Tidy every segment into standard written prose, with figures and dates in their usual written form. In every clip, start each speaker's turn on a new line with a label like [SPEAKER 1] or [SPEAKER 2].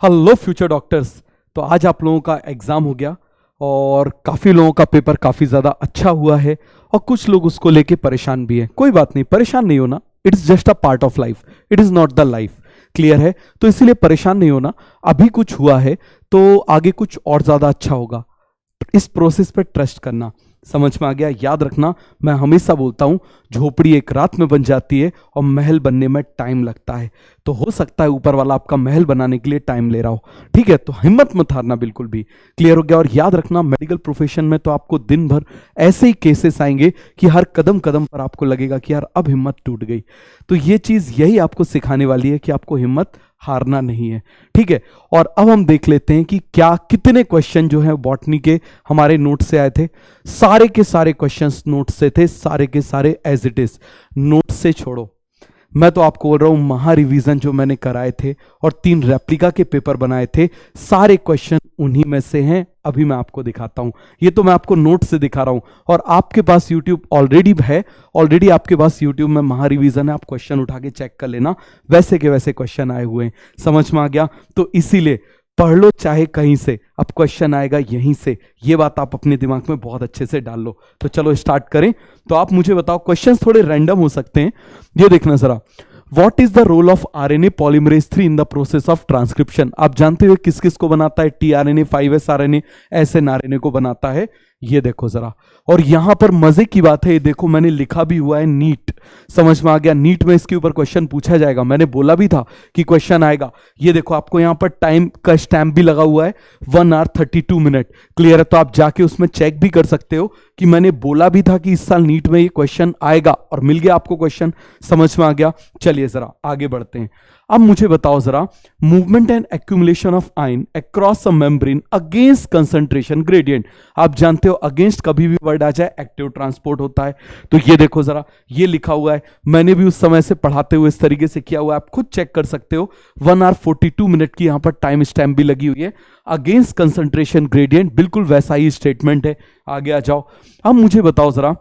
[SPEAKER 1] Hello future doctors. तो आज आप लोगों का एग्ज़ाम हो गया और काफ़ी लोगों का पेपर काफ़ी ज़्यादा अच्छा हुआ है और कुछ लोग उसको लेके परेशान भी हैं। कोई बात नहीं, परेशान नहीं होना। It's just a part of life, it is not the life. Clear है? तो इसीलिए परेशान नहीं होना। अभी कुछ हुआ है तो आगे कुछ और ज़्यादा अच्छा होगा। इस प्रोसेस पे ट्रस्ट करना। समझ में आ गया? याद रखना, मैं हमेशा बोलता हूं, झोपड़ी एक रात में बन जाती है और महल बनने में टाइम लगता है। तो हो सकता है ऊपर वाला आपका महल बनाने के लिए टाइम ले रहा हो। ठीक है? तो हिम्मत मत हारना बिल्कुल भी। क्लियर हो गया? और याद रखना, मेडिकल प्रोफेशन में तो आपको दिन भर ऐसे ही केसेस आएंगे कि हर कदम कदम पर आपको लगेगा कि यार अब हिम्मत टूट गई। तो ये चीज यही आपको सिखाने वाली है कि आपको हिम्मत हारना नहीं है। ठीक है? और अब हम देख लेते हैं कि क्या कितने क्वेश्चन जो है बॉटनी के हमारे नोट से आए थे। सारे के सारे क्वेश्चंस नोट से थे, सारे के सारे एज इट इज। नोट से छोड़ो, मैं तो आपको बोल रहा हूं महा रिवीजन जो मैंने कराए थे और 3 रेप्लिका के पेपर बनाए थे, सारे क्वेश्चन उन्हीं में से हैं। अभी मैं आपको दिखाता हूं। ये तो मैं आपको नोट से दिखा रहा हूं और आपके पास यूट्यूब ऑलरेडी है। ऑलरेडी आपके पास यूट्यूब में महा रिवीजन है, आप क्वेश्चन उठा के चेक कर लेना। वैसे के वैसे क्वेश्चन आए हुए हैं। समझ में आ गया? तो इसीलिए पढ़ लो चाहे कहीं से, अब क्वेश्चन आएगा यहीं से। ये बात आप अपने दिमाग में बहुत अच्छे से डाल लो। तो चलो स्टार्ट करें। तो आप मुझे बताओ, क्वेश्चंस थोड़े रैंडम हो सकते हैं। ये देखना जरा, what is the role of RNA polymerase 3 in the process of transcription. आप जानते हो किस किस को बनाता है? टीआरएनए, 5s आरएनए, एसएनआरएनए को बनाता है। ये देखो जरा, और यहां पर मजे की बात है, ये देखो मैंने लिखा भी हुआ है नीट। समझ में आ गया? नीट में इसके ऊपर क्वेश्चन पूछा जाएगा। मैंने बोला भी था कि क्वेश्चन आएगा। ये देखो आपको यहां पर टाइम का स्टैंप भी लगा हुआ है, 1 hour 32 मिनट। क्लियर है? तो आप जाके उसमें चेक भी कर सकते हो कि मैंने बोला भी था कि इस साल नीट में ये क्वेश्चन आएगा, और मिल गया आपको क्वेश्चन। समझ में आ गया? चलिए जरा आगे बढ़ते हैं। अब मुझे बताओ जरा, movement and accumulation of ion across a membrane against concentration gradient. आप जानते हो अगेंस्ट कभी भी वर्ड आ जाए एक्टिव ट्रांसपोर्ट होता है। तो ये देखो जरा, ये लिखा हुआ है, मैंने भी उस समय से पढ़ाते हुए इस तरीके से किया हुआ है, आप खुद चेक कर सकते हो। 1 hour 42 मिनट की यहां पर टाइम स्टैम्प भी लगी हुई है। अगेंस्ट कंसंट्रेशन ग्रेडियंट, बिल्कुल वैसा ही स्टेटमेंट है। आगे आ जाओ। अब मुझे बताओ जरा,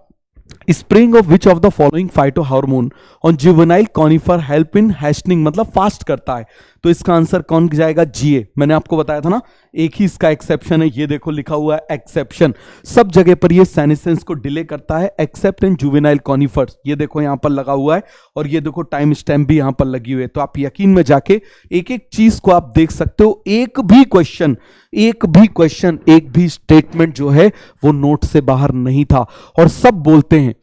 [SPEAKER 1] spraying of which of the following phyto hormone on juvenile conifer help in hastening, मतलब फास्ट करता है। तो इसका आंसर कौन जाएगा? जीए। मैंने आपको बताया था ना, एक ही इसका एक्सेप्शन है। ये देखो लिखा हुआ है एक्सेप्शन। सब जगह पर ये सेनेसेंस को डिले करता है एक्सेप्ट इन जुवेनाइल कॉनिफर्स। ये देखो यहां पर लगा हुआ है, और ये देखो टाइम स्टैम्प भी यहां पर लगी हुई है। तो आप यकीन में जाके एक एक चीज को आप देख सकते हो। एक भी क्वेश्चन, एक भी स्टेटमेंट जो है वो नोट से बाहर नहीं था। और सब बोलते हैं,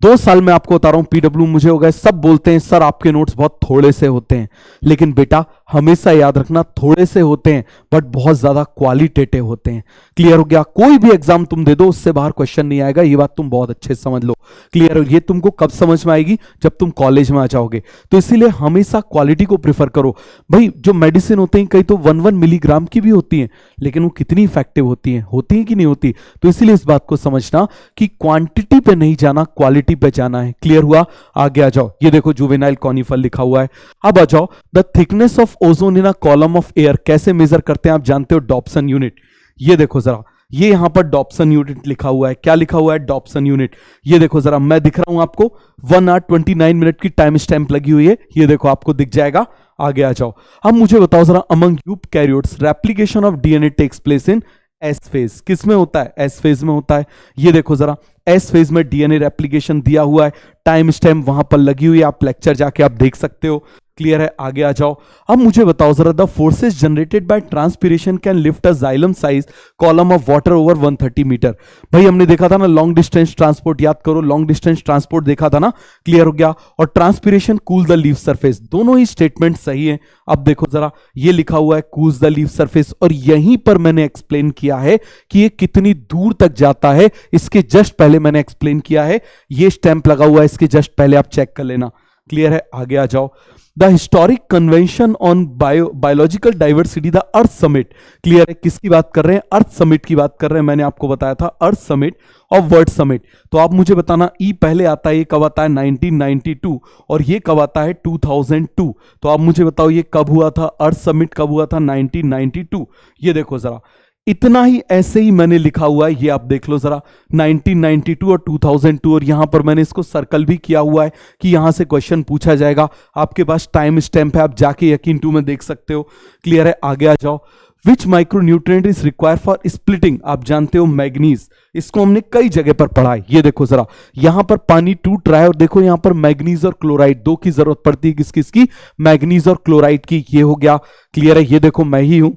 [SPEAKER 1] 2 साल में आपको बता रहा हूं, पीडब्ल्यू मुझे हो गए, सब बोलते हैं सर आपके नोट्स बहुत थोड़े से होते हैं। लेकिन बेटा हमेशा याद रखना, थोड़े से होते हैं बट बहुत ज्यादा क्वालिटेटिव होते हैं। क्लियर हो गया? कोई भी एग्जाम तुम दे दो, उससे बाहर क्वेश्चन नहीं आएगा। ये बात तुम बहुत अच्छे से समझ लो। क्लियर हो? ये तुमको कब समझ में आएगी? जब तुम कॉलेज में आ जाओगे। तो इसीलिए हमेशा क्वालिटी को प्रिफर करो। भाई जो मेडिसिन होते हैं, कई तो 1 मिलीग्राम की भी होती हैं, लेकिन वो कितनी इफेक्टिव होती हैं कि नहीं होती। तो इसीलिए इस बात को समझना कि क्वांटिटी पे नहीं जाना, क्वालिटी पे जाना है। क्लियर हुआ? आगे आ जाओ। ये देखो जुवेनाइल कॉनिफर लिखा हुआ है। अब आ जाओ, the thickness of ozone in a column of air कैसे मेजर करते हैं? आप जानते हो, डॉप्सन यूनिट। ये देखो जरा, ये यहां पर डॉप्सन यूनिट लिखा हुआ है। क्या लिखा हुआ है? Dobson unit. ये देखो जरा, मैं दिख रहा हूं आपको, 1 hour 29 मिनट की टाइम स्टैंप लगी हुई है। ये देखो आपको दिख जाएगा। आगे आ जाओ। अब मुझे बताओ जरा, among eukaryotes replication of DNA takes place in S phase. किस में होता है? एस फेज में होता है। ये देखो जरा, एस फेज में डीएनए रेप्लिकेशन दिया हुआ है, टाइम स्टैम्प वहां पर लगी हुई है। आप लेक्चर जाके आप देख सकते हो। क्लियर है? आगे आ जाओ। अब मुझे बताओ जरा, the forces generated by transpiration can lift a xylem size column of water over 130 metre. भाई हमने देखा था ना लॉन्ग डिस्टेंस ट्रांसपोर्ट, याद करो लॉन्ग डिस्टेंस ट्रांसपोर्ट देखा था ना। क्लियर हो गया? और transpiration cool the leaf surface, दोनों ही स्टेटमेंट सही है। अब देखो जरा, ये लिखा हुआ है कूल्स द लीफ सरफेस, और यहीं पर मैंने एक्सप्लेन किया है कि ये कितनी दूर तक जाता है। इसके जस्ट पहले मैंने एक्सप्लेन किया है, ये स्टैंप लगा हुआ है इसके जस्ट पहले, आप चेक कर लेना। क्लियर है? आगे आ जाओ। The historic convention on biological diversity, the earth summit. Clear है? किसकी बात कर रहे हैं? अर्थ समिट की बात कर रहे हैं। मैंने आपको बताया था अर्थ समिट और वर्ल्ड समिट। तो आप मुझे बताना, ई पहले आता है, ये कब आता है? 1992, और ये कब आता है? 2002। तो आप मुझे बताओ ये कब हुआ था? अर्थ समिट कब हुआ था? 1992। ये देखो जरा, इतना ही ऐसे ही मैंने लिखा हुआ है, ये आप देख लो जरा, 1992 और 2002, और यहां पर मैंने इसको सर्कल भी किया हुआ है कि यहां से क्वेश्चन पूछा जाएगा। आपके पास टाइम स्टैम्प है, आप जाके यकीन टू में देख सकते हो। क्लियर है, आगे आ जाओ। Which micronutrient is required for splitting, आप जानते हो मैग्नीज, इसको हमने कई जगह पर पढ़ा है। ये देखो जरा, यहां पर पानी टूट रहा है और देखो यहां पर मैग्नीज और क्लोराइड दो की जरूरत पड़ती है, किस किस की, मैग्नीज और क्लोराइड की। ये हो गया, क्लियर है, ये देखो मैं ही हूं।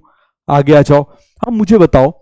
[SPEAKER 1] आगे आ जाओ, अब मुझे बताओ,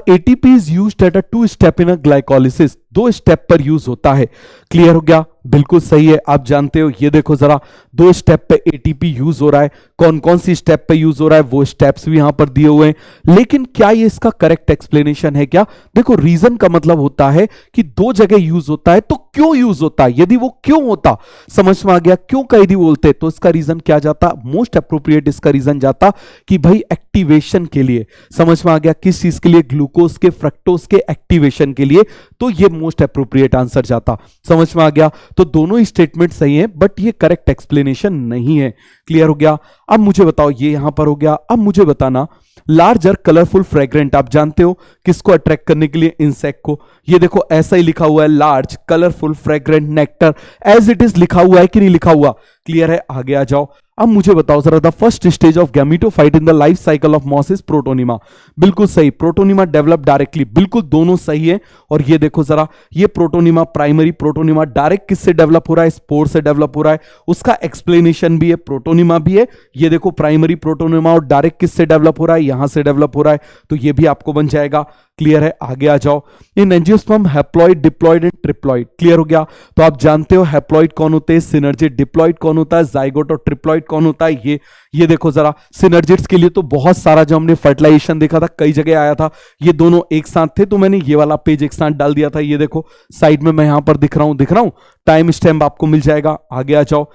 [SPEAKER 1] ATP is used at a 2 step in a glycolysis, 2 step पर यूज होता है। क्लियर हो गया, बिल्कुल सही है, आप जानते हो। ये देखो जरा, 2 स्टेप पे एटीपी यूज हो रहा है। कौन कौन सी स्टेप पे यूज हो रहा है वो स्टेप्स भी यहां पर दिए हुए हैं, लेकिन क्या ये इसका करेक्ट एक्सप्लेनेशन है क्या? देखो, रीजन का मतलब होता है कि 2 जगह यूज होता है तो क्यों यूज होता है, यदि वो क्यों होता, समझ में आ गया, क्यों का यदि बोलते तो इसका रीजन क्या जाता, मोस्ट अप्रोप्रिएट इसका रीजन जाता कि भाई एक्टिवेशन के लिए। समझ में आ गया, किस चीज के लिए, ग्लूकोज के, फ्रक्टोज के एक्टिवेशन के लिए, तो ये मोस्ट अप्रोप्रिएट आंसर जाता। समझ में आ गया, तो दोनों ही स्टेटमेंट सही है, बट ये करेक्ट एक्सप्लेनेशन नहीं है। क्लियर हो गया, अब मुझे बताओ, ये यहां पर हो गया। अब मुझे बताना, लार्जर कलरफुल फ्रेग्रेंट, आप जानते हो किसको अट्रैक्ट करने के लिए, इंसेक्ट को। ये देखो ऐसा ही लिखा हुआ है, large colourful fragrant nectar, as it is लिखा हुआ है कि नहीं लिखा हुआ? क्लियर है, आगे आ जाओ। अब मुझे बताओ जरा, the first stage of gametophyte in the life cycle of moss is protonema. बिल्कुल सही, प्रोटोनिमा डेवलप डायरेक्टली, बिल्कुल दोनों सही है। और ये देखो जरा, ये प्रोटोनिमा, प्राइमरी प्रोटोनिमा डायरेक्ट किससे डेवलप हो रहा है, स्पोर से डेवलप हो रहा है। उसका एक्सप्लेनेशन भी है, प्रोटोनिमा भी है। ये देखो प्राइमरी प्रोटोनिमा, और डायरेक्ट किससे डेवलप हो रहा है, यहां से डेवलप हो रहा है, तो ये भी आपको बन जाएगा। क्लियर है, आगे आ जाओ। इन angiosperm haploid, diploid and triploid, clear हो गया। तो आप जानते हो हैप्लॉइड कौन होते हैं, सिनर्जिड, डिप्लॉइड कौन होता है, जाइगोट, और ट्रिप्लॉइड कौन होता है, ये देखो जरा, सिनर्जिड्स के लिए तो बहुत सारा जो हमने फर्टिलाइजेशन देखा था, कई जगह आया था, ये दोनों एक साथ थे, तो मैंने ये वाला पेज एक साथ डाल दिया था। ये देखो साइड में मैं यहां पर दिख रहा हूं, टाइम स्टैम्प आपको मिल जाएगा। आगे आ जाओ।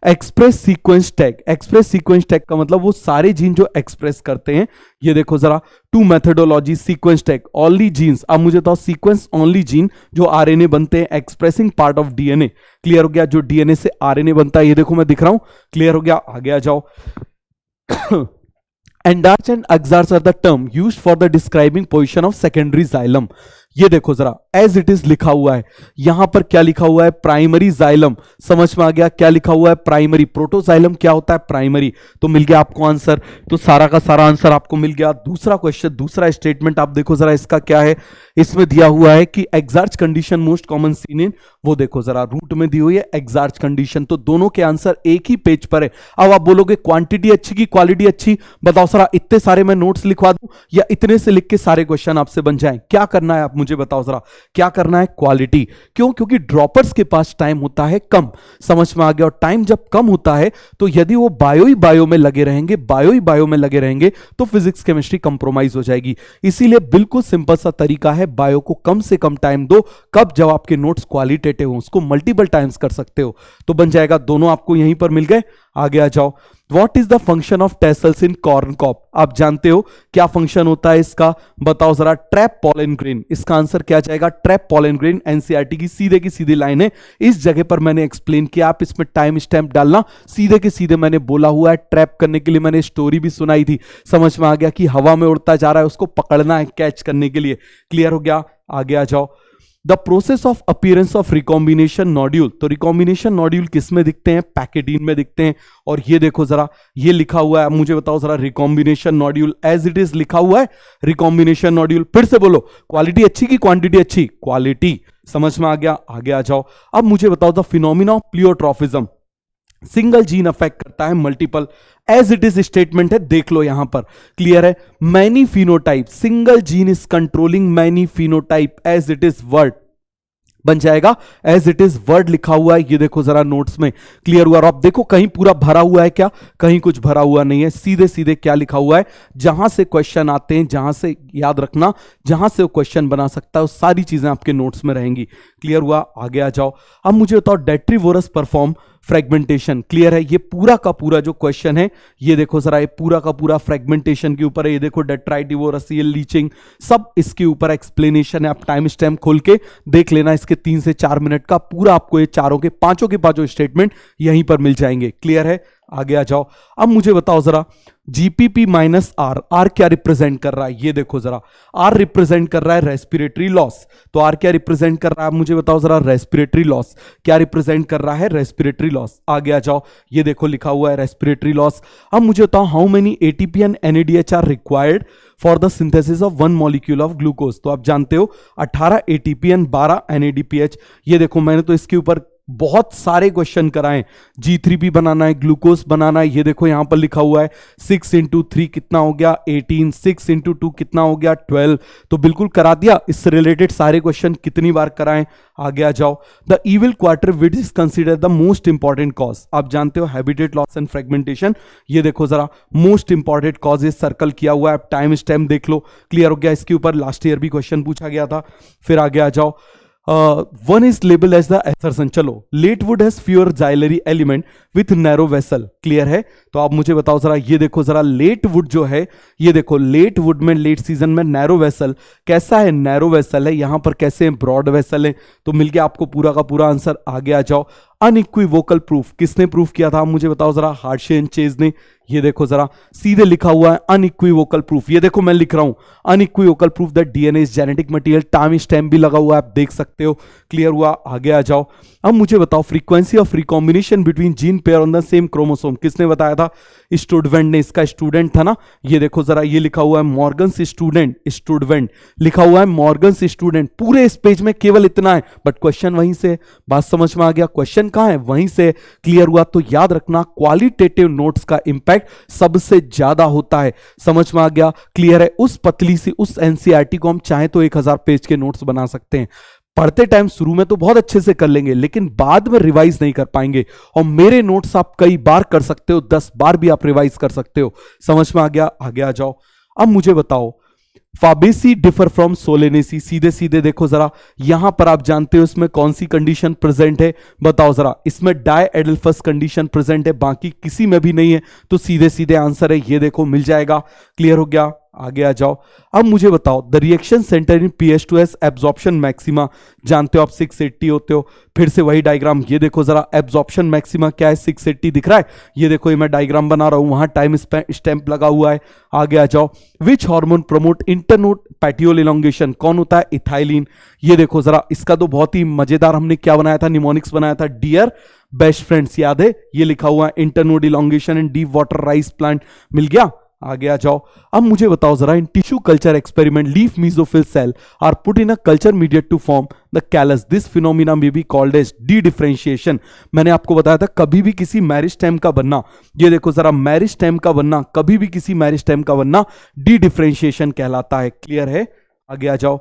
[SPEAKER 1] Express sequence tag, express sequence tag का मतलब वो सारे जीन जो एक्सप्रेस करते हैं। ये देखो जरा, 2 methodology, sequence tag, only genes, अब मुझे बताओ सीक्वेंस ओनली जीन जो आरएनए बनते हैं, expressing part of DNA. Clear हो गया, जो डीएनए से आरएनए बनता है, ये देखो मैं दिख रहा हूं। क्लियर हो गया, आगे आ जाओ। Endarch and exarch are the term used for the describing position of secondary xylem. ये देखो जरा, एज इट इज लिखा हुआ है, यहां पर क्या लिखा हुआ है, प्राइमरी जाइलम। समझ में आ गया, क्या लिखा हुआ है, प्राइमरी। प्रोटोजाइलम क्या होता है, प्राइमरी। तो मिल गया आपको आंसर, तो सारा का सारा आंसर आपको मिल गया। दूसरा क्वेश्चन, दूसरा स्टेटमेंट आप देखो जरा, इसका क्या है, इसमें दिया हुआ है कि exarch condition most common seen in, वो देखो जरा, रूट में दी हुई है एग्जार्च कंडीशन, तो दोनों के आंसर एक ही पेज पर है। अब आप बोलोगे क्वांटिटी अच्छी की क्वालिटी अच्छी, बताओ जरा, इतने सारे मैं नोट्स लिखवा दूं या इतने से लिख के सारे क्वेश्चन आपसे बन जाएं, क्या करना है आप मुझे बताओ जरा, क्या करना है, क्वालिटी। क्यों? क्योंकि ड्रॉपर्स के पास टाइम होता है कम। समझ में आ गया, और टाइम जब कम होता है तो यदि वो बायो ही बायो में लगे रहेंगे, बायो ही बायो में लगे रहेंगे, तो फिजिक्स केमिस्ट्री कंप्रोमाइज हो जाएगी। इसीलिए बिल्कुल सिंपल सा तरीका है, बायो को कम से कम टाइम दो। कब? जब आपके नोट्स क्वालिटेटिव हो, उसको मल्टीपल टाइम्स कर सकते हो, तो बन जाएगा। दोनों आपको यहीं पर मिल गए। आगे आ जाओ। What is the function of tassels in corn cob? आप जानते हो क्या फंक्शन होता है इसका, बताओ जरा। ट्रैप पॉलन ग्रेन, इसका आंसर क्या जाएगा, ट्रैप पॉलन ग्रेन। एनसीईआरटी की सीधी लाइन है, इस जगह पर मैंने एक्सप्लेन किया, आप इसमें टाइम स्टैम्प डालना। सीधे के सीधे मैंने बोला हुआ है, ट्रैप करने के लिए मैंने स्टोरी भी सुनाई थी। समझ में आ गया कि हवा में उड़ता जा रहा है, उसको पकड़ना है कैच करने के लिए। क्लियर हो गया, आगे आ जाओ। The process of appearance of recombination nodule, तो रिकॉम्बिनेशन नॉड्यूल किस में दिखते हैं, पैकेटीन में दिखते हैं। और ये देखो जरा, ये लिखा हुआ है, मुझे बताओ जरा, recombination nodule as it is लिखा हुआ है, रिकॉम्बिनेशन नॉड्यूल। फिर से बोलो, क्वालिटी अच्छी की क्वांटिटी अच्छी, क्वालिटी। समझ में आ गया, आगे आ जाओ। अब मुझे बताओ the phenomena of pleiotropism, single gene affect करता है multiple, as it is statement है, देख लो यहां पर। क्लियर है, many phenotype, single gene is controlling many phenotype, as it is word बन जाएगा, एज इट इज वर्ड लिखा हुआ है। ये देखो जरा नोट्स में, क्लियर हुआ। और आप देखो कहीं पूरा भरा हुआ है क्या, कहीं कुछ भरा हुआ नहीं है, सीधे सीधे क्या लिखा हुआ है, जहां से क्वेश्चन आते हैं, जहां से याद रखना, जहां से वो क्वेश्चन बना सकता है, वो सारी चीजें आपके नोट्स में रहेंगी। क्लियर हुआ, आगे आ जाओ। अब मुझे बताओ, डेट्रीवोरस परफॉर्म फ्रेगमेंटेशन। क्लियर है, ये पूरा का पूरा जो क्वेश्चन है, ये देखो जरा, ये पूरा का पूरा फ्रेगमेंटेशन के ऊपर है। ये देखो डेट्राइटिवोरस, ये लीचिंग, सब इसके ऊपर एक्सप्लेनेशन है। आप टाइम स्टैम्प खोल के देख लेना, इसके 3 से 4 मिनट का पूरा आपको ये चारों के पांचों स्टेटमेंट यहीं पर मिल जाएंगे। क्लियर है, आगे आ जाओ। अब मुझे बताओ जरा जीपीपी माइनस आर, आर क्या रिप्रेजेंट कर रहा है, ये देखो जरा, आर रिप्रेजेंट कर रहा है रेस्पिरेटरी लॉस। तो आर क्या रिप्रेजेंट कर रहा है, मुझे बताओ जरा, रेस्पिरेटरी लॉस। क्या रिप्रेजेंट कर रहा है, रेस्पिरेटरी लॉस। आगे आ जाओ, ये देखो लिखा हुआ है रेस्पिरेटरी लॉस। अब मुझे बताओ how many ATP and NADH are required for the synthesis of one molecule of glucose. तो आप जानते हो 18 एटीपी एंड 12 एनएडीपीएच। ये देखो मैंने तो इसके ऊपर बहुत सारे क्वेश्चन कराएं। G3P बनाना है, ग्लूकोज बनाना है, ये देखो यहां पर लिखा हुआ है 6 इंटू 3 कितना हो गया 18, 6 इंटू 2 कितना हो गया 12। तो बिल्कुल करा दिया। इससे रिलेटेड सारे क्वेश्चन कितनी बार कराएं। आगे आ जाओ, the evil quarter which is consider the most important cause. आप जानते हो हैबिटेट लॉस एंड फ्रेगमेंटेशन। ये देखो जरा, most important cause is circle किया हुआ है। टाइम स्टैम्प देख लो, क्लियर हो गया। इसके ऊपर लास्ट ईयर भी क्वेश्चन पूछा गया था। फिर आगे आ जाओ, one is label as the assertion. चलो, late wood has fewer xylary element with narrow vessel, clear है। तो आप मुझे बताओ जरा, ये देखो जरा, लेट वुड जो है, ये देखो लेट वुड में लेट सीजन में नैरो वेसल कैसा है, नैरो वेसल है। यहां पर कैसे हैं, ब्रॉड वेसल है। तो मिल गया आपको पूरा का पूरा आंसर। आगे आ जाओ, अनइक्विवोकल प्रूफ किसने प्रूफ किया था, मुझे बताओ जरा, हार्शे एंड चेज ने। ये देखो जरा, सीधे लिखा हुआ है अनइक्विवोकल प्रूफ। ये देखो मैं लिख रहा हूं unequivocal proof that DNA is genetic material. Time stamp भी लगा हुआ है, आप देख सकते हो। क्लियर हुआ। आगे आ जाओ, अब मुझे बताओ frequency of recombination between gene pair on the same chromosome किसने बताया था, स्टूडवेंट ने। इसका स्टूडेंट था ना, ये देखो जरा, ये लिखा हुआ है मॉर्गन्स स्टूडेंट, स्टूडवेंट लिखा हुआ है मॉर्गन्स स्टूडेंट। पूरे इस पेज में केवल इतना है, बट क्वेश्चन वहीं से। बात समझ में आ गया, क्वेश्चन कहां है, वहीं से। क्लियर हुआ। तो याद रखना, क्वालिटेटिव नोट्स का इंपैक्ट सबसे ज्यादा होता है। समझ में आ गया, क्लियर है। उस पतली सी उस एनसीईआरटी को हम चाहे तो 1000 पेज के नोट्स बना सकते हैं। पढ़ते टाइम शुरू में तो बहुत अच्छे से कर लेंगे, लेकिन बाद में रिवाइज नहीं कर पाएंगे। और मेरे नोट्स आप कई बार कर सकते हो, 10 बार भी आप रिवाइज कर सकते हो। समझ में आ गया। आगे आ जाओ, अब मुझे बताओ फाबेसी डिफर फ्रॉम सोलेनेसी। सीधे सीधे देखो जरा, यहां पर आप जानते हो इसमें कौन सी कंडीशन प्रेजेंट है, बताओ जरा। इसमें डाई एडल्फस कंडीशन प्रेजेंट है, बाकी किसी में भी नहीं है। तो सीधे सीधे आंसर है, ये देखो मिल जाएगा। क्लियर हो गया। आगे आ जाओ, अब मुझे बताओ the reaction centre in pH2S absorption maxima. जानते हो आप 680 होते हो। फिर से वही डायग्राम, ये देखो जरा, एब्जॉर्प्शन मैक्सिमा क्या है, 680 दिख रहा है। ये देखो, ये मैं डायग्राम बना रहा हूं, वहां टाइम स्टैंप लगा हुआ है। आगे आ जाओ, which hormone promote internode petiole elongation, कौन होता है, इथाइलिन। ये देखो जरा, इसका तो बहुत ही मजेदार हमने क्या बनाया था, निमोनिक्स बनाया था, डियर बेस्ट फ्रेंड्स, याद है। ये लिखा हुआ है internode elongation in deep water rice plant, मिल गया। आगे आ जाओ, अब मुझे बताओ जरा, in tissue culture experiment leaf mesophyll cell are put in a culture medium to form the callus, this phenomena may be called as dedifferentiation. मैंने आपको बताया था कभी भी किसी मेरिस्टेम का बनना, ये देखो जरा, मेरिस्टेम का बनना, कभी भी किसी मेरिस्टेम का बनना डी डिफरेंशिएशन कहलाता है। क्लियर है। आगे आ जाओ,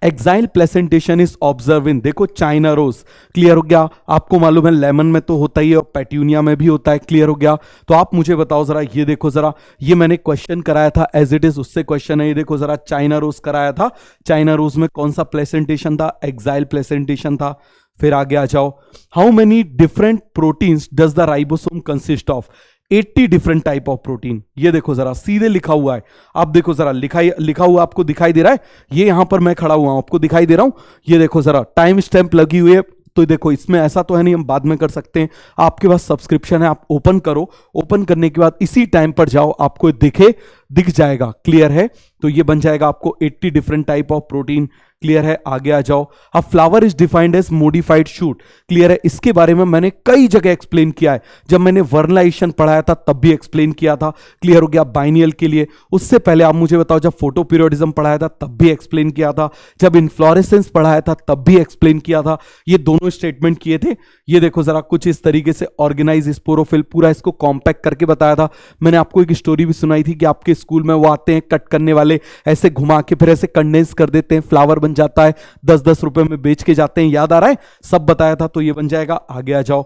[SPEAKER 1] exile placentation is observe in, देखो चाइना रोज। क्लियर हो गया। आपको मालूम है लेमन में तो होता ही है और पेट्यूनिया में भी होता है। क्लियर हो गया। तो आप मुझे बताओ जरा, ये देखो जरा, ये मैंने क्वेश्चन कराया था एज इट इज, उससे क्वेश्चन है। ये देखो जरा, चाइना रोज कराया था। चाइना रोज में कौन सा प्लेसेंटेशन था, एक्साइल प्लेसेंटेशन था। फिर आगे आ जाओ, how many different proteins does the ribosome consist of, 80 different type of protein. ये देखो जरा, सीधे लिखा हुआ है। आप देखो जरा, लिखा हुआ आपको दिखाई दे रहा है, ये यहां पर मैं खड़ा हुआ हूं, आपको दिखाई दे रहा हूं। ये देखो जरा, टाइम स्टैंप लगी हुई है। तो देखो, इसमें ऐसा तो है नहीं, हम बाद में कर सकते हैं। आपके पास सब्सक्रिप्शन है, आप ओपन करो, ओपन करने के बाद इसी टाइम पर जाओ, आपको दिख जाएगा। क्लियर है। तो ये बन जाएगा आपको 80 different type of protein. Clear है। आगे आ जाओ, a flower is defined as modified shoot. Clear है। इसके बारे में मैंने कई जगह एक्सप्लेन किया है, जब मैंने वर्नलाइजेशन पढ़ाया था तब भी एक्सप्लेन किया था। क्लियर हो गया। बाइनियल के लिए, उससे पहले आप मुझे बताओ, जब फोटो पीरियोडिज्म पढ़ाया था तब भी एक्सप्लेन किया था, जब इन्फ्लोरेसेंस पढ़ाया था तब भी एक्सप्लेन किया था। ये दोनों स्टेटमेंट किए थे। ये देखो जरा, कुछ इस तरीके से ऑर्गेनाइज स्पोरोफिल, पूरा इसको कॉम्पैक्ट करके बताया था। मैंने आपको एक स्टोरी भी सुनाई थी कि आपके स्कूल में वो आते हैं कट करने वाले, ऐसे घुमा के फिर ऐसे कंडेंस कर देते हैं, फ्लावर बन जाता है, 10-10 रुपए में बेच के जाते हैं। याद आ रहा है, सब बताया था। तो ये बन जाएगा। आगे आ जाओ,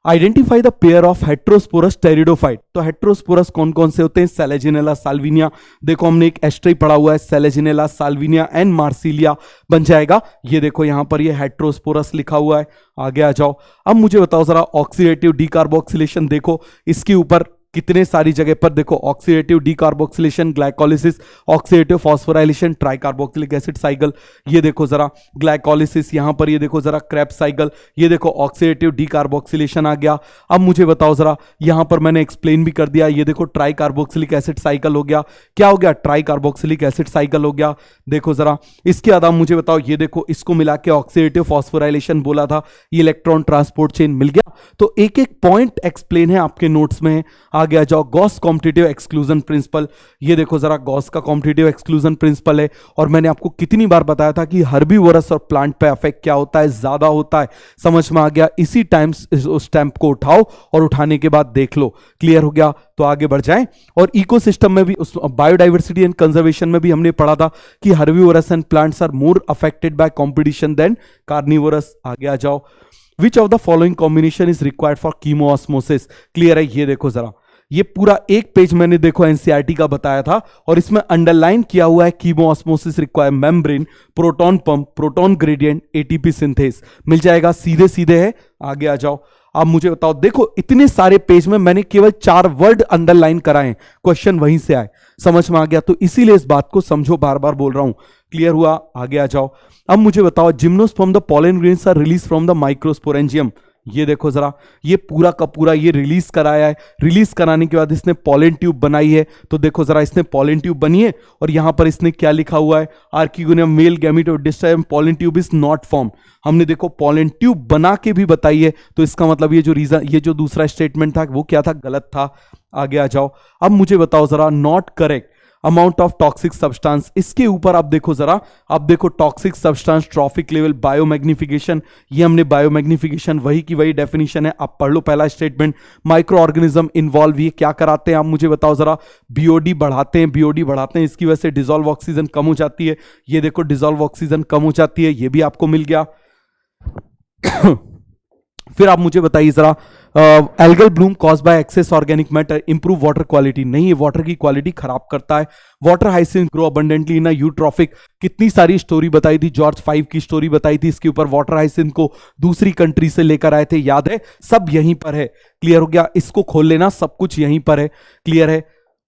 [SPEAKER 1] identify the pair of heterosporous pteridophyte. तो हेट्रोस्पोरस कौन कौन से होते हैं, सेलेजिनेला साल्विनिया। देखो हमने एक एस्ट्री पढ़ा हुआ है, सेलेजिनेला साल्विनिया एंड मार्सिलिया बन जाएगा। ये देखो यहां पर ये हेट्रोस्पोरस लिखा हुआ है। आगे आ जाओ, अब मुझे बताओ जरा, ऑक्सीडेटिव डीकार्बोक्सिलेशन, देखो इसके ऊपर कितने सारी जगह पर देखो, oxidative decarboxylation, glycolysis, oxidative phosphorylation, tricarboxylic acid cycle, ये देखो जरा ग्लाइकोलिसिस, यहां पर ये देखो जरा क्रेब्स साइकिल, ये देखो ऑक्सीडेटिव डीकार्बोक्सिलेशन आ गया। अब मुझे बताओ जरा, यहां पर मैंने एक्सप्लेन भी कर दिया, ये देखो ट्राइकार्बोक्सिलिक एसिड साइकिल हो गया। क्या हो गया? ट्राइकार्बोक्सिलिक एसिड साइकिल हो गया। देखो जरा इसके बाद मुझे बताओ, ये देखो इसको मिला के ऑक्सीडेटिव फॉस्फोराइलेशन बोला था, ये इलेक्ट्रॉन ट्रांसपोर्ट चेन मिल गया। तो एक एक पॉइंट एक्सप्लेन है आपके नोट्स में। आगे आ जाओ, गॉस कॉम्पिटिटिव एक्सक्लूजन प्रिंसिपल, ये देखो जरा गॉस का कॉम्पिटिटिव एक्सक्लूजन प्रिंसिपल है। और मैंने आपको कितनी बार बताया था कि हर्बीवोरस और प्लांट पे इफेक्ट क्या होता है, ज्यादा होता है। समझ में आ गया? इसी टाइम उस स्टैंप को उठाओ और उठाने के बाद देख लो। क्लियर हो गया? तो आगे बढ़ जाएं। और इकोसिस्टम में भी, उस बायोडाइवर्सिटी एंड कंजर्वेशन में भी हमने पढ़ा था कि herbivorous and plants are more affected by competition than carnivorous. आगे आ जाओ, which of the following combination is required for chemiosmosis. Clear है? ये देखो जरा, ये पूरा एक पेज मैंने देखो एनसीईआरटी का बताया था और इसमें अंडरलाइन किया हुआ है chemiosmosis require membrane, proton pump, proton gradient, ATP synthase. मिल जाएगा, सीधे सीधे है। आगे आ जाओ, अब मुझे बताओ, देखो इतने सारे पेज में मैंने केवल 4 वर्ड अंडरलाइन कराए, क्वेश्चन वहीं से आए। समझ में आ गया? तो इसीलिए इस बात को समझो, बार बार बोल रहा हूं। क्लियर हुआ? आगे आ जाओ, अब मुझे बताओ, gymnosperm the pollen grains are release from the microsporangium. ये देखो जरा, ये पूरा का पूरा ये रिलीज कराया है। रिलीज कराने के बाद इसने पॉलन ट्यूब बनाई है। तो देखो जरा, इसने पॉलन ट्यूब बनी है और यहां पर इसने क्या लिखा हुआ है, आर्किगोनियम मेल गैमेट ऑफ डिस्टाइम pollen tube is not form. हमने देखो पॉलन ट्यूब बना के भी बताई है। तो इसका मतलब ये जो रीजन, ये जो दूसरा स्टेटमेंट था वो क्या था? गलत था। आगे आ जाओ, अब मुझे बताओ जरा, not correct amount of toxic substance, इसके ऊपर आप देखो जरा, आप देखो toxic substance, trophic level, biomagnification. ये हमने बायोमैग्निफिकेशन वही की वही डेफिनेशन है, आप पढ़ लो पहला स्टेटमेंट। माइक्रो ऑर्गेनिज्म इन्वॉल्व, ये क्या कराते हैं आप मुझे बताओ जरा? बीओडी बढ़ाते हैं, बीओडी बढ़ाते हैं, इसकी वजह से डिसॉल्व ऑक्सीजन कम हो जाती है। ये देखो डिसॉल्व ऑक्सीजन कम हो जाती है, ये भी आपको मिल गया। फिर आप मुझे बताइए जरा, algal Bloom cause by access organic matter improve water quality. नहीं, ये वाटर की क्वालिटी खराब करता है। वाटर हाइसिंथ ग्रो अबंडेंटली इन यूट्रॉफिक, कितनी सारी स्टोरी बताई थी, जॉर्ज 5 की स्टोरी बताई थी इसके ऊपर। वाटर हाइसिंथ को दूसरी कंट्री से लेकर आए थे, याद है? सब यहीं पर है। क्लियर हो गया? इसको खोल लेना, सब कुछ यहीं पर है। क्लियर है?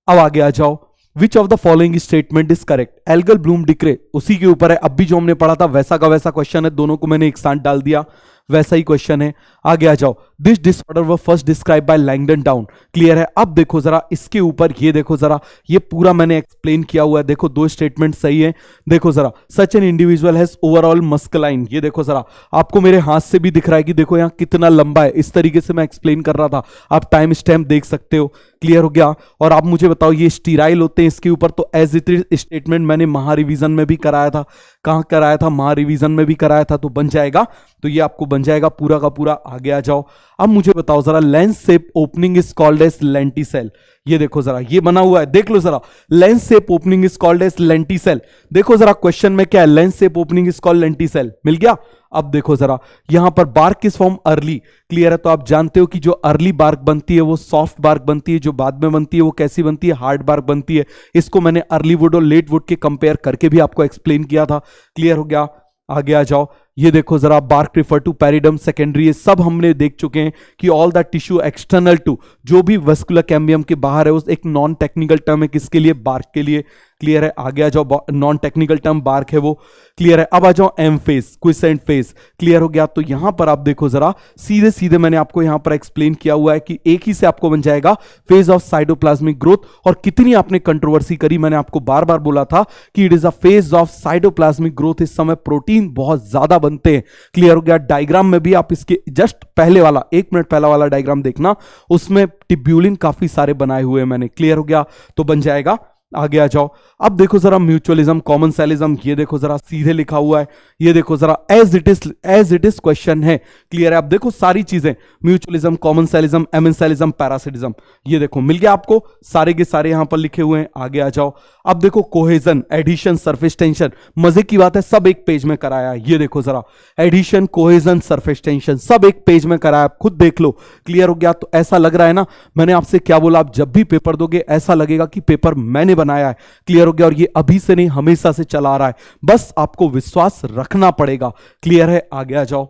[SPEAKER 1] अब आगे आ जाओ, which of the following statement is correct? Algal bloom decrease उसी के ऊपर है। अब भी जो हमने पढ़ा था वैसा का वैसा क्वेश्चन है, दोनों को मैंने एक साथ डाल दिया, वैसा ही क्वेश्चन है। आगे आ जाओ, this disorder were first describe by Langdon down. Clear है? अब देखो जरा इसके ऊपर, ये देखो जरा, ये पूरा मैंने एक्सप्लेन किया हुआ है। देखो 2 स्टेटमेंट सही है। देखो जरा, such an individual has overall masculine, ये देखो जरा, आपको मेरे हाथ से भी दिख रहा है कि देखो यहां कितना लंबा है। इस तरीके से मैं एक्सप्लेन कर रहा था, आप टाइम स्टैम्प देख सकते हो। क्लियर हो गया? और आप मुझे बताओ, ये स्टीराइल होते हैं इसके ऊपर। तो एज इट इज स्टेटमेंट मैंने महा रिवीजन में भी कराया था। कहां कराया था? महा रिवीजन में भी कराया था। तो बन जाएगा, तो ये आपको बन जाएगा पूरा का पूरा। आगे आ जाओ, अब मुझे बताओ जरा, lens shape opening is called as lenticel. ये देखो जरा, ये बना हुआ है, देख लो जरा, lens shape opening is called as lenticel. देखो जरा क्वेश्चन में क्या है, lens shape opening is called lenticel, मिल गया। अब देखो जरा, यहां पर बार्क किस फॉर्म? अर्ली। क्लियर है? तो आप जानते हो कि जो अर्ली बार्क बनती है वो सॉफ्ट बार्क बनती है, जो बाद में बनती है वो कैसी बनती है? हार्ड बार्क बनती है। इसको मैंने अर्ली वुड और लेट वुड के कंपेयर करके भी आपको एक्सप्लेन किया था। क्लियर हो गया? आगे आ जाओ, ये देखो जरा, bark refer to periderm secondary, ये सब हमने देख चुके हैं कि all the tissue external to, जो भी वेस्कुलर कैम्बियम के बाहर है, उस एक नॉन टेक्निकल टर्म है किसके लिए? बार्क के लिए। क्लियर है? आगे आ जाओ, नॉन टेक्निकल टर्म बार्क है वो। क्लियर है? अब आ जाओ M phase, quiescent phase. Clear हो गया? तो यहां पर आप देखो जरा, सीधे सीधे मैंने आपको यहां पर एक्सप्लेन किया हुआ है कि एक ही से आपको बन जाएगा फेज ऑफ साइटोप्लाज्मिक ग्रोथ। और कितनी आपने कंट्रोवर्सी करी, मैंने आपको बार बार बोला था कि it is a phase of cytoplasmic growth. इस समय प्रोटीन बहुत ज्यादा बनते हैं। क्लियर हो गया? डायग्राम में भी आप इसके जस्ट पहले वाला 1 मिनट पहला वाला डायग्राम देखना, उसमें टिब्यूलिन काफी सारे बनाए हुए हैं मैंने। क्लियर हो गया? तो बन जाएगा। आगे आ जाओ, अब देखो जरा, म्यूचुअलिज्म, कॉमन सेलिज्म, ये देखो जरा सीधे लिखा हुआ है। ये देखो जरा, एज इट इज क्वेश्चन है। क्लियर है? अब देखो सारी चीजें, म्यूचुअलिज्म, कॉमन सेलिज्म, एमेंसेलिज्म, पैरासिटिज्म, ये देखो मिल गया आपको, सारे के सारे यहां पर लिखे हुए हैं। आगे आ जाओ, अब देखो कोहेजन, एडिशन, सरफेस टेंशन, मजे की बात है सब एक पेज में कराया है। ये देखो जरा, एडिशन, कोहेजन, सरफेस टेंशन सब एक पेज में कराया, आप खुद देख लो। क्लियर हो गया? तो ऐसा लग रहा है ना, मैंने आपसे क्या बोला, आप जब भी पेपर दोगे ऐसा लगेगा कि पेपर मैंने बनाया है। क्लियर हो गया? और ये अभी से नहीं, हमेशा से चला आ रहा है, बस आपको विश्वास रखना पड़ेगा। क्लियर है? आगे आ जाओ,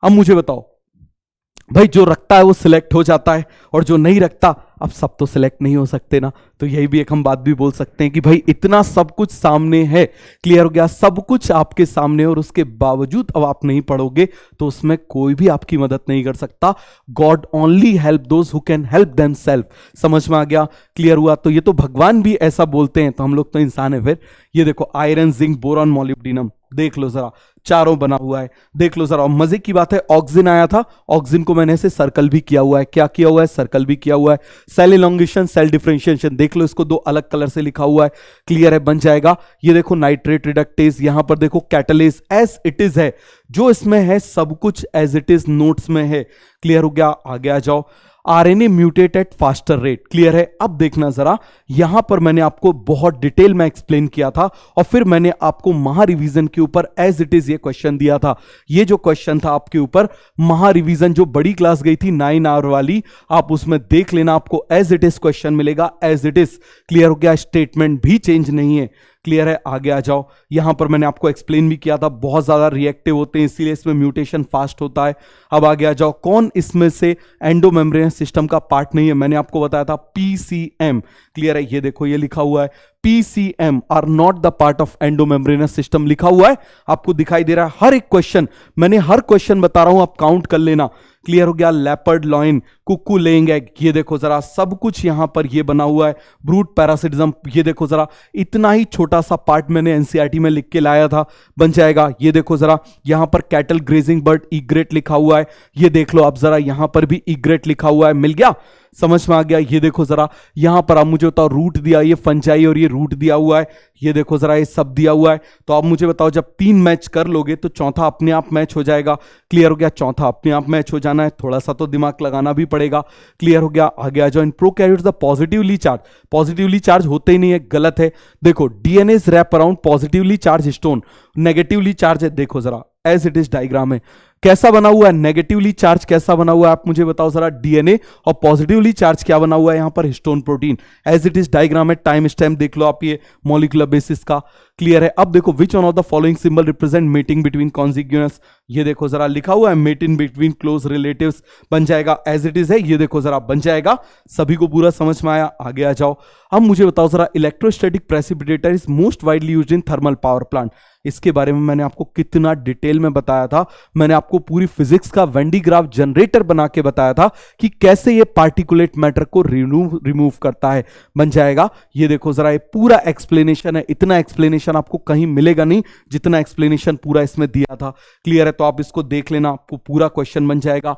[SPEAKER 1] अब मुझे बताओ, भाई जो रखता है वो सिलेक्ट हो जाता है, और जो नहीं रखता, अब सब तो सिलेक्ट नहीं हो सकते ना। तो यही भी एक हम बात भी बोल सकते हैं कि भाई इतना सब कुछ सामने है, क्लियर हो गया, सब कुछ आपके सामने, और उसके बावजूद अब आप नहीं पढ़ोगे तो उसमें कोई भी आपकी मदद नहीं कर सकता। God only help those who can help them self. समझ में आ गया, क्लियर हुआ। तो ये तो भगवान भी ऐसा बोलते हैं, तो हम लोग तो इंसान है फिर। ये देखो आयरन, जिंक, बोरॉन, मोलिब्डेनम, देख लो जरा, चारों बना हुआ है, देख लो जरा। और मजे की बात है, ऑक्सीजन आया था, ऑक्सीजन को मैंने ऐसे सर्कल भी किया हुआ है, क्या किया हुआ है, सर्कल भी किया हुआ है। सेल इलोंगेशन, सेल डिफरेंशिएशन, देख लो इसको दो अलग कलर से लिखा हुआ है, क्लियर है, बन जाएगा। ये देखो नाइट्रेट रिडक्टेज, यहां पर देखो कैटलेज, एज इट इज है, जो इसमें है सब कुछ एज इट इज नोट्स में है, क्लियर हो गया। आगे आ जाओ, RNA mutate eight faster rate, clear है। अब देखना जरा, यहां पर मैंने आपको बहुत डिटेल में एक्सप्लेन किया था, और फिर मैंने आपको महा रिवीजन के ऊपर एज इट इज ये क्वेश्चन दिया था। ये जो क्वेश्चन था आपके ऊपर महा रिवीजन, जो बड़ी क्लास गई थी 9 आवर वाली, आप उसमें देख लेना, आपको एज इट इज क्वेश्चन मिलेगा, एज इट इज, क्लियर हो गया। स्टेटमेंट भी चेंज नहीं है, क्लियर है। आगे आ जाओ, यहां पर मैंने आपको एक्सप्लेन भी किया था, बहुत ज्यादा रिएक्टिव होते हैं इसीलिए इसमें म्यूटेशन फास्ट होता है। अब आगे आ जाओ, कौन इसमें से एंडोमेम्ब्रेनस सिस्टम का पार्ट नहीं है, मैंने आपको बताया था पीसीएम, क्लियर है। ये देखो ये लिखा हुआ है, PCM are not the part of endomembranous system, लिखा हुआ है, आपको दिखाई दे रहा है। हर एक क्वेश्चन, मैंने हर क्वेश्चन बता रहा हूं, आप काउंट कर लेना, क्लियर हो गया। लेपर्ड लॉइन, कुक्कू लेइंग एग, ये देखो जरा, सब कुछ यहां पर ये बना हुआ है। ब्रूट पैरासिटिज्म, ये देखो जरा, इतना ही छोटा सा पार्ट मैंने एनसीईआरटी में लिख के लाया था, बन जाएगा। ये देखो जरा, यहां पर कैटल ग्रेजिंग बर्ड इग्रेट लिखा हुआ है, ये देख लो आप जरा, यहां पर भी इग्रेट लिखा हुआ है, मिल गया, समझ में आ गया। ये देखो जरा, यहां पर आप मुझे बताओ, रूट दिया, ये फंजाई और ये रूट दिया हुआ है, ये देखो जरा, ये सब दिया हुआ है। तो आप मुझे बताओ, जब 3 मैच कर लोगे तो चौथा अपने आप मैच हो जाएगा, क्लियर हो गया। चौथा अपने आप मैच हो जाना है, थोड़ा सा तो दिमाग लगाना भी पड़ेगा, क्लियर हो गया। आगे आ जाओ, in prokaryotes the positively charge होते ही नहीं है, गलत है। देखो DNA wrap around positively charge stone, negatively charge है, देखो जरा एज इट इज डायग्राम है, कैसा बना हुआ है, नेगेटिवली चार्ज कैसा बना हुआ है, आप मुझे बताओ जरा डीएनए, और पॉजिटिवली चार्ज क्या बना हुआ है यहां पर, histone protein, as it is diagram है। टाइम स्टैम्प देख लो आप, ये मॉलिक्यूलर बेसिस का, क्लियर है। अब देखो, which one of the following symbol represent mating between consanguineous, ये देखो जरा लिखा हुआ है mate in between close relatives, बन जाएगा, एज इट इज है, ये देखो जरा, बन जाएगा। सभी को पूरा समझ में आया, आगे आ जाओ। अब मुझे बताओ जरा, electrostatic precipitator is most widely used in thermal power plant, इसके बारे में मैंने आपको कितना डिटेल में बताया था, मैंने आपको पूरी फिजिक्स का वेन डी ग्राफ जनरेटर बना के बताया था कि कैसे ये पार्टिकुलेट मैटर को रिमूव करता है, बन जाएगा। ये देखो जरा, ये पूरा एक्सप्लेनेशन है, इतना एक्सप्लेनेशन आपको कहीं मिलेगा नहीं जितना एक्सप्लेनेशन पूरा इसमें दिया था, क्लियर है। तो आप इसको देख लेना, आपको पूरा क्वेश्चन बन जाएगा।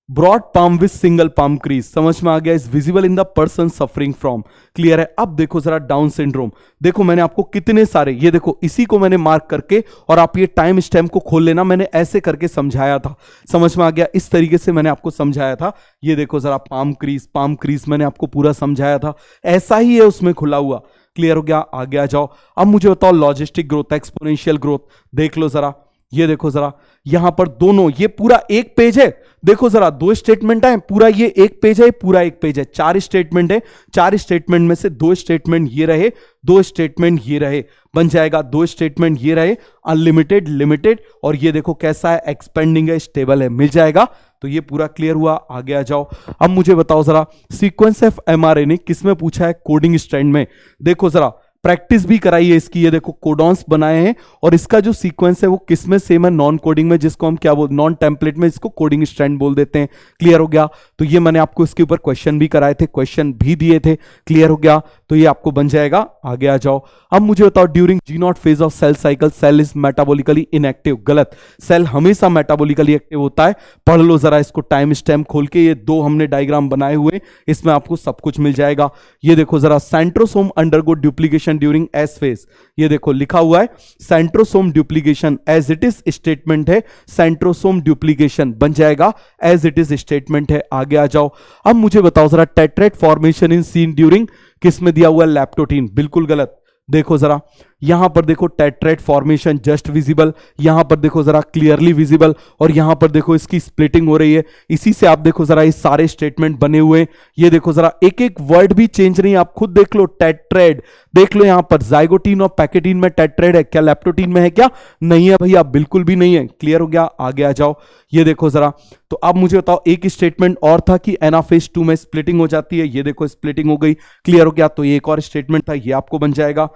[SPEAKER 1] Broad palm with single palm crease, समझ में आ गया, is visible in the person suffering from, clear है। अब देखो जरा डाउन सिंड्रोम, देखो मैंने आपको कितने सारे, ये देखो इसी को मैंने मार्क करके, और आप ये टाइम स्टैम्प को खोल लेना, मैंने ऐसे करके समझाया था, समझ में आ गया, इस तरीके से मैंने आपको समझाया था। ये देखो जरा पाम क्रीज मैंने आपको पूरा समझाया था, ऐसा ही है उसमें खुला हुआ, क्लियर हो गया। आगे आ जाओ, अब मुझे बताओ लॉजिस्टिक ग्रोथ, एक्सपोनेंशियल ग्रोथ, देख लो जरा, ये देखो जरा, यहां पर दोनों, ये पूरा एक पेज है, देखो जरा, 2 स्टेटमेंट है, पूरा ये एक पेज है, पूरा एक पेज है, 4 स्टेटमेंट है, 4 स्टेटमेंट में से 2 स्टेटमेंट ये रहे, 2 स्टेटमेंट ये रहे, बन जाएगा। 2 स्टेटमेंट ये रहे, अनलिमिटेड, लिमिटेड, और ये देखो कैसा है, एक्सपेंडिंग है, स्टेबल है, मिल जाएगा। तो ये पूरा क्लियर हुआ, आगे आ जाओ। अब मुझे बताओ जरा, सीक्वेंस ऑफ एमआरएनए किसमें पूछा है, कोडिंग स्ट्रैंड में, देखो जरा, प्रैक्टिस भी कराई है इसकी, ये देखो कोडॉन्स बनाए हैं, और इसका जो सीक्वेंस है वो किसमें सेम है, नॉन कोडिंग में, जिसको हम क्या बोल, नॉन टेम्पलेट में, इसको कोडिंग स्ट्रैंड बोल देते हैं, क्लियर हो गया। तो ये मैंने आपको इसके ऊपर क्वेश्चन भी कराए थे, क्वेश्चन भी दिए थे, क्लियर हो गया। तो ये आपको बन जाएगा, आगे आ जाओ। अब मुझे बताओ, during G naught phase of cell cycle cell is metabolically inactive, गलत, सेल हमेशा मेटाबॉलिकली एक्टिव होता है, पढ़ लो जरा इसको टाइम स्टैम्प खोल के, ये 2 हमने डायग्राम बनाए हुए, इसमें आपको सब कुछ मिल जाएगा। ये देखो जरा, centrosome undergo duplication during S phase, ये देखो लिखा हुआ है centrosome duplication, as it is statement है, सेंट्रोसोम डुप्लीकेशन, बन जाएगा, एज इट इज स्टेटमेंट है। आगे आ जाओ। अब मुझे बताओ जरा, टेट्रेट फॉर्मेशन इन सीन ड्यूरिंग, किस में दिया हुआ है, लैप्टोटीन, बिल्कुल गलत। देखो जरा, यहां पर देखो टेट्राहेड्रल फॉर्मेशन जस्ट विजिबल, यहां पर देखो जरा क्लियरली विजिबल, और यहां पर देखो इसकी स्प्लिटिंग हो रही है। इसी से आप देखो जरा ये सारे स्टेटमेंट बने हुए हैं। ये देखो जरा एक एक वर्ड भी चेंज नहीं, आप खुद देख लो। टेट्राहेड देख लो, यहां पर जाइगोटीन और पैकेटीन में टेट्राहेड है क्या? लेप्टोटीन में है क्या? नहीं है भैया, बिल्कुल भी नहीं है। क्लियर हो गया? आगे आ जाओ। ये देखो जरा, तो अब मुझे बताओ, एक स्टेटमेंट और था कि एनाफेज 2 में स्प्लिटिंग हो जाती है। ये देखो स्प्लिटिंग हो गई। क्लियर हो गया? तो ये एक और स्टेटमेंट था, ये आपको बन जाएगा।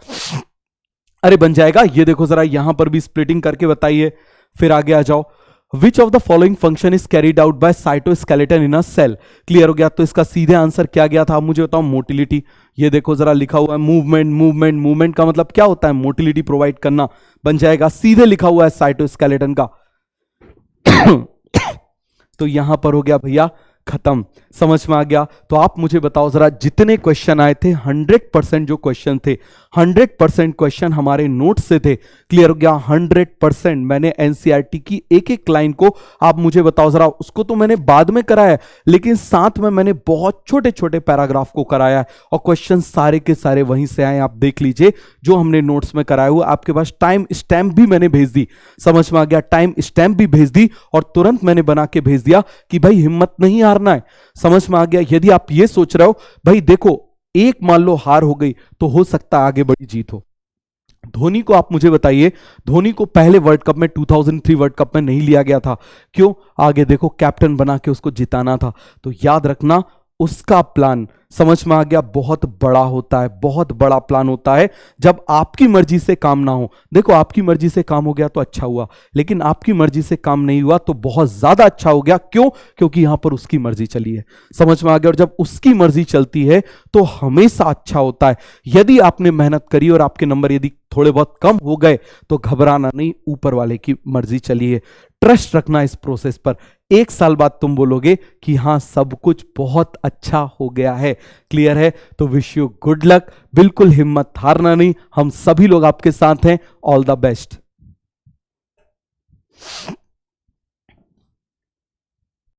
[SPEAKER 1] अरे बन जाएगा। ये देखो जरा, यहां पर भी स्प्लिटिंग करके बताइए। फिर आगे आ जाओ। Which of the following function is carried out by cytoskeleton in a cell? Clear हो गया? तो इसका सीधे आंसर क्या गया था, मुझे बताओ। मोटिलिटी। ये देखो जरा लिखा हुआ है मूवमेंट, मूवमेंट, मूवमेंट का मतलब क्या होता है? मोटिलिटी प्रोवाइड करना। बन जाएगा, सीधे लिखा हुआ है साइटोस्केलेटन का। तो यहां पर हो गया भैया खत्म। समझ में आ गया? तो आप मुझे बताओ जरा, जितने क्वेश्चन आए थे 100% जो क्वेश्चन थे, 100% क्वेश्चन हमारे नोट से थे। क्लियर हो गया? 100% मैंने एनसीईआरटी की एक एक लाइन को, आप मुझे बताओ जरा, उसको तो मैंने बाद में कराया है, लेकिन साथ में मैंने बहुत छोटे छोटे पैराग्राफ को कराया है, और क्वेश्चन सारे के सारे वहीं से आए। आप देख लीजिए जो हमने नोट्स में कराया हुआ। आपके पास टाइम स्टैंप भी मैंने भेज दी। समझ में आ गया? टाइम स्टैंप भी भेज दी, और तुरंत मैंने बना के भेज दिया कि भाई हिम्मत नहीं हारना है। समझ में आ गया? यदि आप ये सोच रहे हो भाई देखो, एक मान लो हार हो गई तो हो सकता है आगे बड़ी जीत हो। धोनी को आप मुझे बताइए, धोनी को पहले वर्ल्ड कप में 2003 वर्ल्ड कप में नहीं लिया गया था, क्यों? आगे देखो, कैप्टन बना के उसको जिताना था। तो याद रखना, उसका प्लान, समझ में आ गया, बहुत बड़ा होता है, बहुत बड़ा प्लान होता है जब आपकी मर्जी से काम ना हो। देखो, आपकी मर्जी से काम हो गया तो अच्छा हुआ, लेकिन आपकी मर्जी से काम नहीं हुआ तो बहुत ज्यादा अच्छा हो गया। क्यों? क्योंकि यहां पर उसकी मर्जी चली है। समझ में आ गया? और जब उसकी मर्जी चलती है तो हमेशा अच्छा होता है। यदि आपने मेहनत करी और आपके नंबर यदि थोड़े बहुत कम हो गए तो घबराना नहीं, ऊपर वाले की मर्जी चली है। ट्रस्ट रखना इस प्रोसेस पर। एक साल बाद तुम बोलोगे कि हां, सब कुछ बहुत अच्छा हो गया है। क्लियर है? तो विश यू गुड लक। बिल्कुल हिम्मत हारना नहीं, हम सभी लोग आपके साथ हैं। All the best.